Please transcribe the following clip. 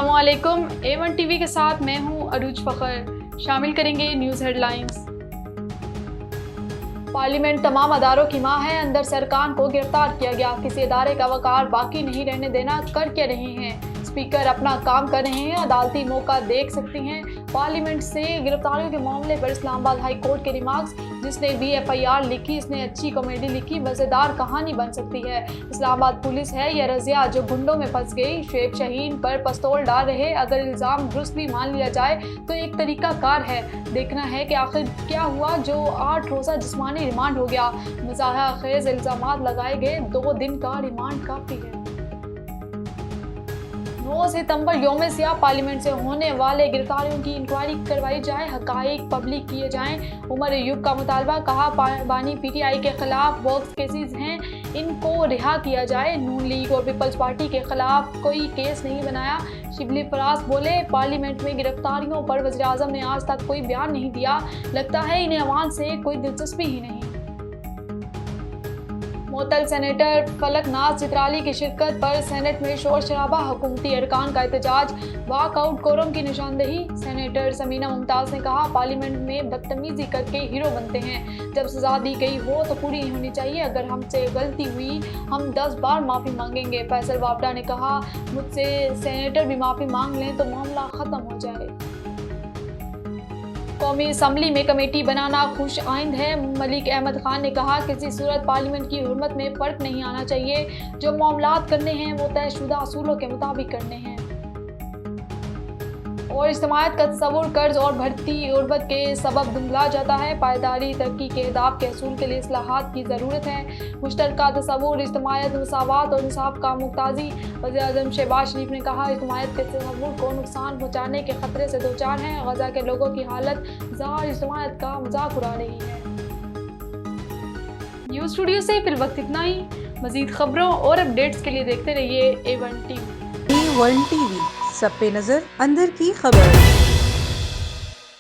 अस्सलामुअलैकुम। A1 TV के साथ मैं हूं अरूज फ़खर। शामिल करेंगे न्यूज़ हेडलाइंस। पार्लियामेंट तमाम अदारों की मां है, अंदर सरकार को गिरफ्तार किया गया। किसी अदारे का वकार बाकी नहीं रहने देना, कर क्या रहे हैं? स्पीकर अपना काम कर रहे हैं, अदालती मौका देख सकती हैं। पार्लियामेंट से गिरफ्तारियों के मामले पर इस्लामाबाद हाई कोर्ट के रिमार्क्स। जिसने भी FIR लिखी इसने अच्छी कॉमेडी लिखी, मज़ेदार कहानी बन सकती है। इस्लामाबाद पुलिस है या रज़िया जो गुंडों में फंस गई? शुएब शाहीन पर पिस्तौल डाल रहे, अगर इल्ज़ाम दुरुस्त भी मान लिया जाए तो एक तरीका कार है। देखना है कि आखिर क्या हुआ जो 8 रोज़ा जिस्मानी रिमांड हो गया। मज़ाहिर इल्ज़ामात लगाए गए, 2 दिन का रिमांड काफ़ी है। 9 सितंबर यौम सियाह पार्लियामेंट से होने वाले गिरफ्तारियों की इंक्वायरी करवाई जाए, हकाइक पब्लिक किए जाएं। उमर अयूब का मुतालबा, कहा बानी PTI के खिलाफ वर्क्स केसेस हैं, इनको रिहा किया जाए। नून लीग और पीपल्स पार्टी के खिलाफ कोई केस नहीं बनाया। शिबली फराज बोले, पार्लियामेंट में गिरफ्तारियों पर वज़ीर आज़म ने आज तक कोई बयान नहीं दिया, लगता है इन्हें अवाम से कोई दिलचस्पी ही नहीं। मुअत्तल सेनेटर फलकनाज चित्राली की शिरकत पर सेनेट में शोर शराबा, हुकूमती अरकान का एहतजाज, वॉकआउट कोरम की निशानदेही। सेनेटर समीना मुमताज़ ने कहा, पार्लियामेंट में बदतमीजी करके हीरो बनते हैं, जब सजा दी गई हो तो पूरी नहीं होनी चाहिए। अगर हमसे गलती हुई हम 10 बार माफ़ी मांगेंगे। फैसल वापडा ने कहा, मुझसे सेनेटर भी माफ़ी मांग लें तो मामला ख़त्म हो जाए। कौमी असम्बली में कमेटी बनाना खुश आइंद है। मलिक अहमद खान ने कहा, किसी सूरत पार्लियामेंट की हुर्मत में फ़र्क नहीं आना चाहिए, जो मामलात करने हैं वो तयशुदा असूलों के मुताबिक करने हैं। और इज्तिमायत का तस्वुर कर्ज और बढ़ती गुर्बत के सबब धुंधला जाता है। पायदारी तरक्की के अहदाफ के असूल के लिए इस्लाहात की ज़रूरत है। मुश्तरका तस्वुर, इज्तिमायत, मसावात और इंसाफ का मुक्ताजी। वज़ीर आज़म शहबाज शरीफ ने कहा, इज्तिमायत के तस्वुर को नुकसान पहुँचाने के खतरे से दो चार हैं। गजा के लोगों की हालत ज़ाहिर इज्तिमायत का मजाक उड़ा रही है। न्यूज़ स्टूडियो से फिल वक्त इतना ही। मज़ीद खबरों और अपडेट्स के लिए देखते रहिए A1 टीवी। A1 टीवी, सब पे नजर, अंदर की खबर।